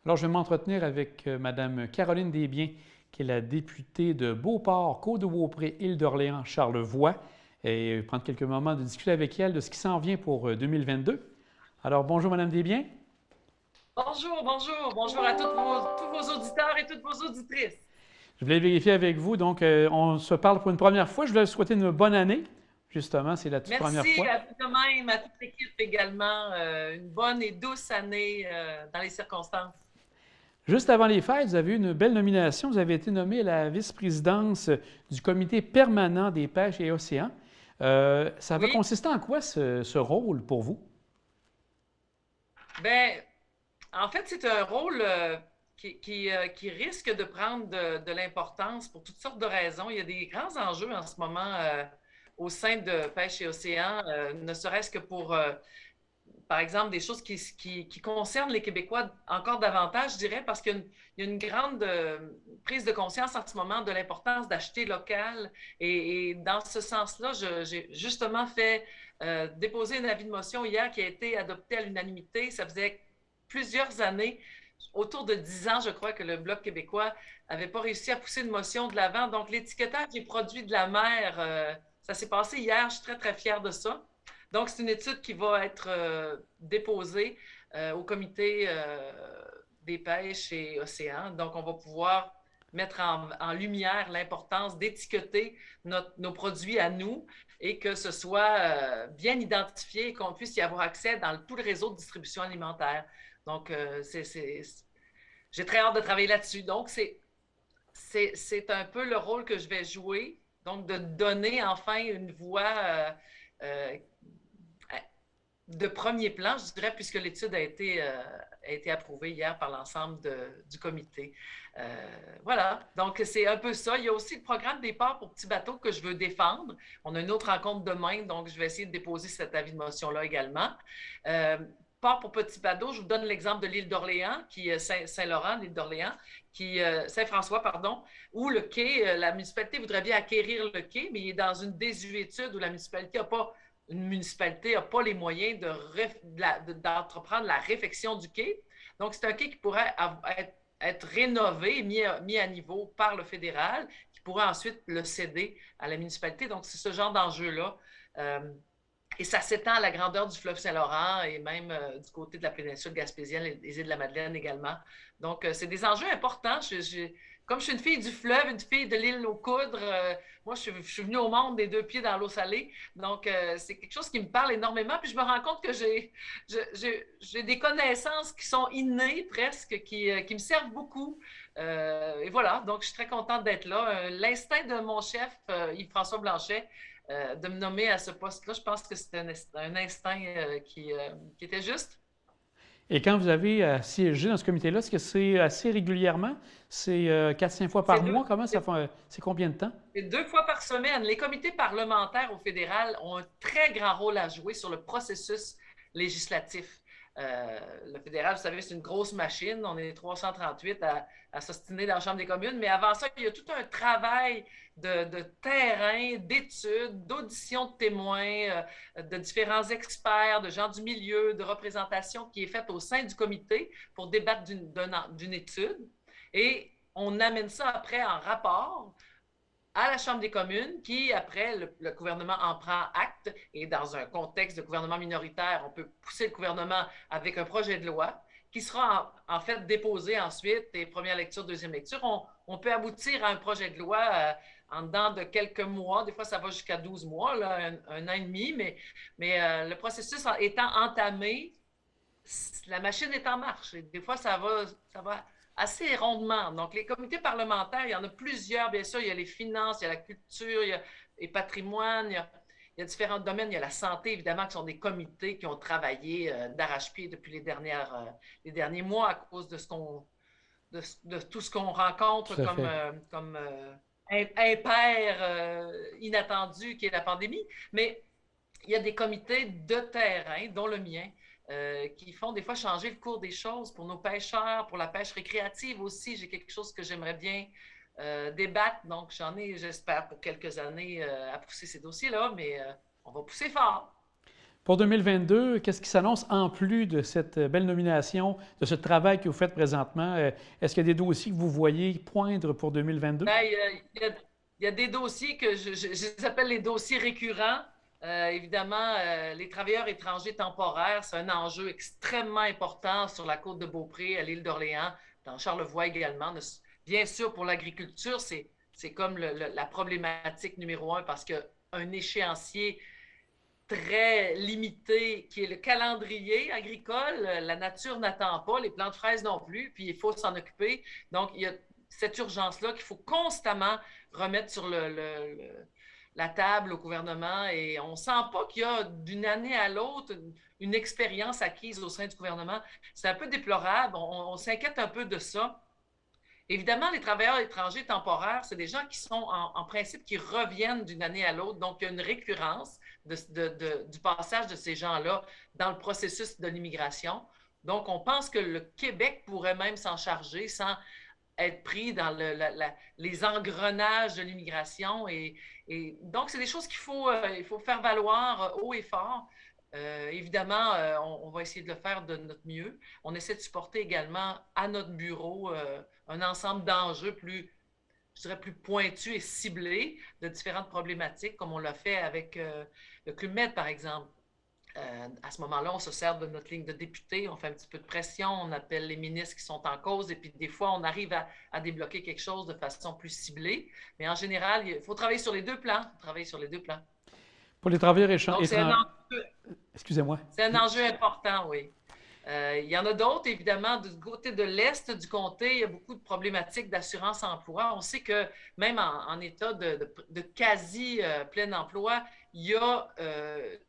Alors, je vais m'entretenir avec Mme Caroline Desbiens, qui est la députée de Beauport, Côte-de-Beaupré, Île-d'Orléans, Charlevoix, et prendre quelques moments de discuter avec elle de ce qui s'en vient pour 2022. Alors, bonjour, Mme Desbiens. Bonjour, bonjour, bonjour à tous vos auditeurs et toutes vos auditrices. Je voulais vérifier avec vous, donc, on se parle pour une première fois. Je voulais vous souhaiter une bonne année. Justement, c'est la toute première Merci fois. à vous de même, à toute l'équipe également. Une bonne et douce année dans les circonstances. Juste avant les fêtes, vous avez eu une belle nomination. Vous avez été nommée à la vice-présidence du comité permanent des pêches et océans. Ça va Oui, consister en quoi ce rôle pour vous? ben, en fait, c'est un rôle qui risque de prendre de l'importance pour toutes sortes de raisons. Il y a des grands enjeux en ce moment au sein de Pêche et Océan, ne serait-ce que pour par exemple, des choses qui concernent les Québécois encore davantage, je dirais, parce qu'il y a une grande prise de conscience en ce moment de l'importance d'acheter local. Et dans ce sens-là, j'ai justement fait déposer un avis de motion hier qui a été adopté à l'unanimité. Ça faisait plusieurs années, autour de 10 ans, je crois, que le Bloc québécois n'avait pas réussi à pousser une motion de l'avant. Donc, l'étiquetage des produits de la mer, ça s'est passé hier. Je suis très, très fière de ça. Donc, c'est une étude qui va être déposée au comité des pêches et océans. Donc, on va pouvoir mettre en lumière l'importance d'étiqueter nos produits à nous et que ce soit bien identifié et qu'on puisse y avoir accès dans tout le réseau de distribution alimentaire. Donc, j'ai très hâte de travailler là-dessus. Donc, c'est un peu le rôle que je vais jouer, donc de donner enfin une voix euh, de premier plan, je dirais, puisque l'étude a été approuvée hier par l'ensemble du comité. Voilà, donc c'est un peu ça. Il y a aussi le programme des ports pour petits bateaux que je veux défendre. On a une autre rencontre demain, donc je vais essayer de déposer cet avis de motion-là également. Euh, Port pour petits bateaux, je vous donne l'exemple de l'île d'Orléans, qui Saint-Laurent, l'île d'Orléans, qui Saint-François, pardon, où le quai, la municipalité voudrait bien acquérir le quai, mais il est dans une désuétude où la municipalité n'a pas une municipalité n'a pas les moyens d'entreprendre la réfection du quai. Donc, c'est un quai qui pourrait être rénové, mis à niveau par le fédéral, qui pourrait ensuite le céder à la municipalité. Donc, c'est ce genre d'enjeu-là. Euh, et ça s'étend à la grandeur du fleuve Saint-Laurent et même du côté de la péninsule gaspésienne et des îles de la Madeleine également. Donc, c'est des enjeux importants. Comme je suis une fille du fleuve, une fille de l'île aux Coudres, moi, je suis venue au monde des deux pieds dans l'eau salée. Donc, c'est quelque chose qui me parle énormément. Puis, je me rends compte que j'ai des connaissances qui sont innées presque, qui me servent beaucoup. Et voilà, donc je suis très contente d'être là. L'instinct de mon chef, Yves-François Blanchet, de me nommer à ce poste-là, je pense que c'est un instinct qui était juste. Et quand vous avez siégé dans ce comité-là, est-ce que c'est assez régulièrement? C'est 4-5 fois C'est par deux, mois? Comment ça fait? C'est combien de temps? c'est deux fois par semaine. Les comités parlementaires au fédéral ont un très grand rôle à jouer sur le processus législatif. Le fédéral, vous savez, c'est une grosse machine. On est 338 à s'ostiner dans la Chambre des communes. Mais avant ça, il y a tout un travail de terrain, d'études, d'audition de témoins, de différents experts, de gens du milieu, de représentation qui est faite au sein du comité pour débattre d'une étude. Et on amène ça après en rapport à la Chambre des communes, qui, après, le gouvernement en prend acte, et dans un contexte de gouvernement minoritaire, on peut pousser le gouvernement avec un projet de loi qui sera en fait déposé ensuite, et première lecture, deuxième lecture. On peut aboutir à un projet de loi en dedans de quelques mois. Des fois, ça va jusqu'à 12 mois, là, un an et demi, mais le processus étant entamé, la machine est en marche. Et des fois, ça va assez rondement. Donc, les comités parlementaires, il y en a plusieurs, bien sûr. Il y a les finances, il y a la culture, il y a les patrimoines, il y a différents domaines. Il y a la santé, évidemment, qui sont des comités qui ont travaillé d'arrache-pied depuis les derniers mois à cause de, de tout ce qu'on rencontre Tout à fait. comme impair inattendu qui est la pandémie. Mais il y a des comités de terrain, dont le mien, qui font des fois changer le cours des choses pour nos pêcheurs, pour la pêche récréative aussi. J'ai quelque chose que j'aimerais bien débattre. Donc, j'en ai, j'espère, pour quelques années à pousser ces dossiers-là, mais on va pousser fort. Pour 2022, qu'est-ce qui s'annonce en plus de cette belle nomination, de ce travail que vous faites présentement? Est-ce qu'il y a des dossiers que vous voyez poindre pour 2022? Ben, il y a des dossiers que je les appelle les dossiers récurrents. Évidemment, les travailleurs étrangers temporaires, c'est un enjeu extrêmement important sur la côte de Beaupré, à l'île d'Orléans, dans Charlevoix également. Bien sûr, pour l'agriculture, c'est comme la problématique numéro un parce qu'un échéancier très limité qui est le calendrier agricole, la nature n'attend pas, les plants de fraises non plus, puis il faut s'en occuper. Donc, il y a cette urgence-là qu'il faut constamment remettre sur la table au gouvernement et on ne sent pas qu'il y a d'une année à l'autre une expérience acquise au sein du gouvernement. C'est un peu déplorable, on s'inquiète un peu de ça. Évidemment, les travailleurs étrangers temporaires, c'est des gens qui sont en principe qui reviennent d'une année à l'autre. Donc, il y a une récurrence du passage de ces gens-là dans le processus de l'immigration. Donc, on pense que le Québec pourrait même s'en charger sans être pris dans les engrenages de l'immigration. Et donc, c'est des choses il faut faire valoir haut et fort. Évidemment, on va essayer de le faire de notre mieux. On essaie de supporter également à notre bureau un ensemble d'enjeux je dirais, plus pointus et ciblés de différentes problématiques, comme on l'a fait avec le Club Med, par exemple. À ce moment-là, on se sert de notre ligne de députés, on fait un petit peu de pression, on appelle les ministres qui sont en cause et puis des fois, on arrive à débloquer quelque chose de façon plus ciblée. Mais en général, il faut travailler sur les deux plans. Travailler sur les deux plans. Pour les travailleurs Donc, étrangers, excusez-moi. c'est un enjeu important, oui. Il y en a d'autres, évidemment, du côté de l'Est du comté, il y a beaucoup de problématiques d'assurance-emploi. On sait que même en état de quasi plein emploi, il y a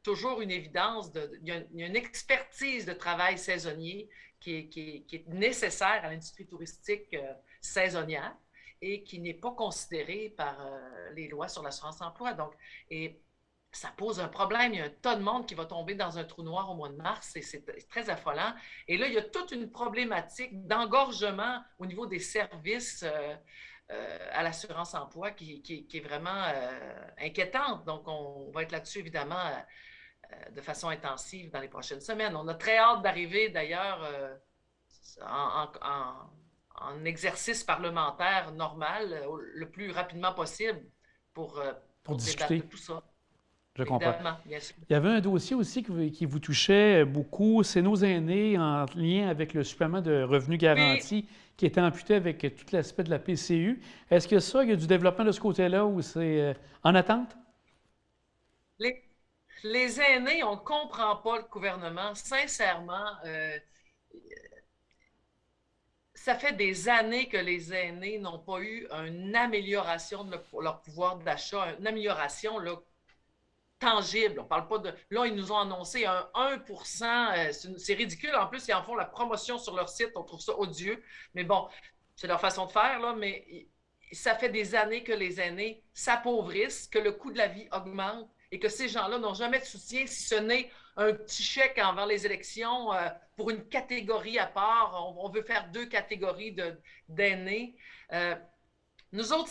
toujours une évidence, il y a une expertise de travail saisonnier qui est nécessaire à l'industrie touristique saisonnière et qui n'est pas considérée par les lois sur l'assurance-emploi. Donc, ça pose un problème. Il y a un tas de monde qui va tomber dans un trou noir au mois de mars et c'est très affolant. Et là, il y a toute une problématique d'engorgement au niveau des services à l'assurance-emploi qui est vraiment inquiétante. Donc, on va être là-dessus, évidemment, de façon intensive dans les prochaines semaines. On a très hâte d'arriver, d'ailleurs, en exercice parlementaire normal, le plus rapidement possible pour débattre discuter. de tout ça. Je comprends. Bien sûr. Il y avait un dossier aussi qui vous touchait beaucoup, c'est nos aînés en lien avec le supplément de revenu garanti qui était amputé avec tout l'aspect de la PCU. Est-ce que ça, il y a du développement de ce côté-là ou c'est en attente? Les aînés, on ne comprend pas le gouvernement. Sincèrement, ça fait des années que les aînés n'ont pas eu une amélioration de leur pouvoir d'achat, une amélioration là, tangible. On parle pas de... Là, ils nous ont annoncé un 1%. C'est ridicule. En plus, ils en font la promotion sur leur site. On trouve ça odieux. Mais bon, c'est leur façon de faire, là. Mais ça fait des années que les aînés s'appauvrissent, que le coût de la vie augmente et que ces gens-là n'ont jamais de soutien si ce n'est un petit chèque envers les élections pour une catégorie à part. On veut faire deux catégories d'aînés. Nous autres,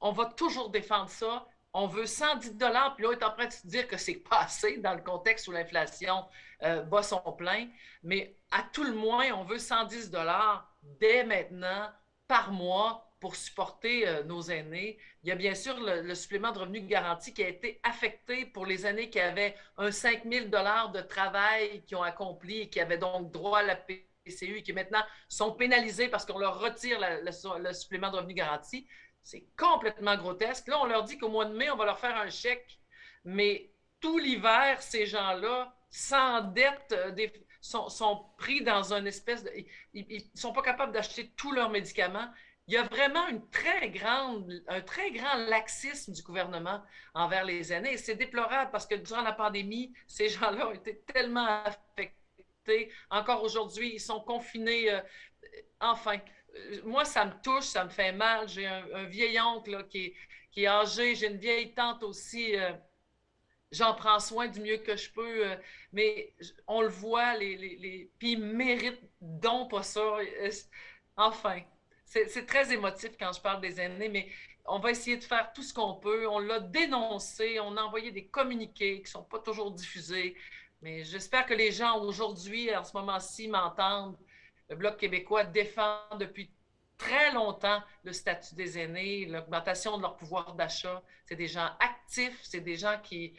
on va toujours défendre ça. On veut 110 $, puis là, on est en train de se dire que c'est pas assez dans le contexte où l'inflation bat son plein. Mais à tout le moins, on veut 110 $ dès maintenant, par mois, pour supporter nos aînés. Il y a bien sûr le supplément de revenu garanti qui a été affecté pour les aînés qui avaient un 5 000 $ de travail qu'ils ont accompli et qui avaient donc droit à la PCU et qui maintenant sont pénalisés parce qu'on leur retire le supplément de revenu garanti. C'est complètement grotesque. Là, on leur dit qu'au mois de mai, on va leur faire un chèque, mais tout l'hiver, ces gens-là s'endettent, sont pris dans une espèce de... Ils ne sont pas capables d'acheter tous leurs médicaments. Il y a vraiment un très grand laxisme du gouvernement envers les aînés. Et c'est déplorable parce que durant la pandémie, ces gens-là ont été tellement affectés. Encore aujourd'hui, ils sont confinés. Enfin, moi, ça me touche, ça me fait mal. J'ai un vieil oncle là, qui est âgé, j'ai une vieille tante aussi. J'en prends soin du mieux que je peux, mais on le voit, puis ils méritent donc pas ça. Enfin, c'est très émotif quand je parle des aînés, mais on va essayer de faire tout ce qu'on peut. On l'a dénoncé, on a envoyé des communiqués qui ne sont pas toujours diffusés. Mais j'espère que les gens aujourd'hui, en ce moment-ci, m'entendent. Le Bloc québécois défend depuis très longtemps le statut des aînés, l'augmentation de leur pouvoir d'achat. C'est des gens actifs, c'est des gens qui...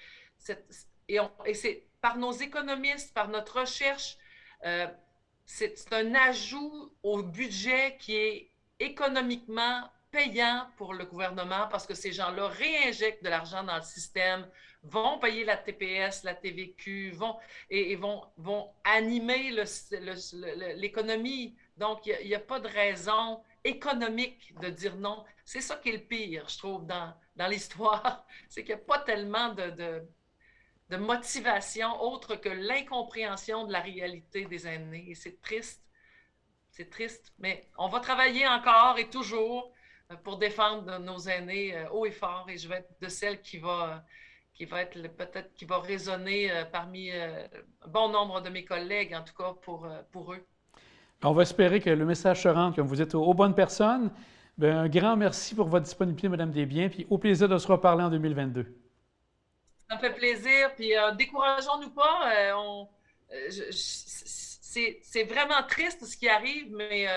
Et c'est par nos économistes, par notre recherche, c'est un ajout au budget qui est économiquement payant pour le gouvernement parce que ces gens-là réinjectent de l'argent dans le système, vont payer la TPS, la TVQ, vont animer l'économie. Donc, il n'y a pas de raison économique de dire non. C'est ça qui est le pire, je trouve, dans l'histoire. C'est qu'il n'y a pas tellement de motivation autre que l'incompréhension de la réalité des aînés. Et c'est triste. C'est triste. Mais on va travailler encore et toujours pour défendre nos aînés haut et fort. Et je vais être de celle qui va être peut-être qui va résonner parmi un bon nombre de mes collègues, en tout cas pour eux. On va espérer que le message se rende, que vous êtes aux bonnes personnes. Bien, un grand merci pour votre disponibilité, Mme Desbiens, puis au plaisir de se reparler en 2022. Ça me fait plaisir, puis décourageons-nous pas. C'est vraiment triste ce qui arrive, mais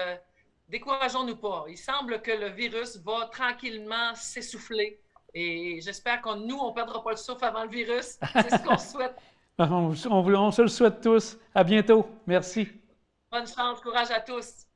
décourageons-nous pas. Il semble que le virus va tranquillement s'essouffler. Et j'espère qu'on ne perdra pas le souffle avant le virus. C'est ce qu'on souhaite. On se le souhaite tous. À bientôt. Merci. Bonne chance, courage à tous.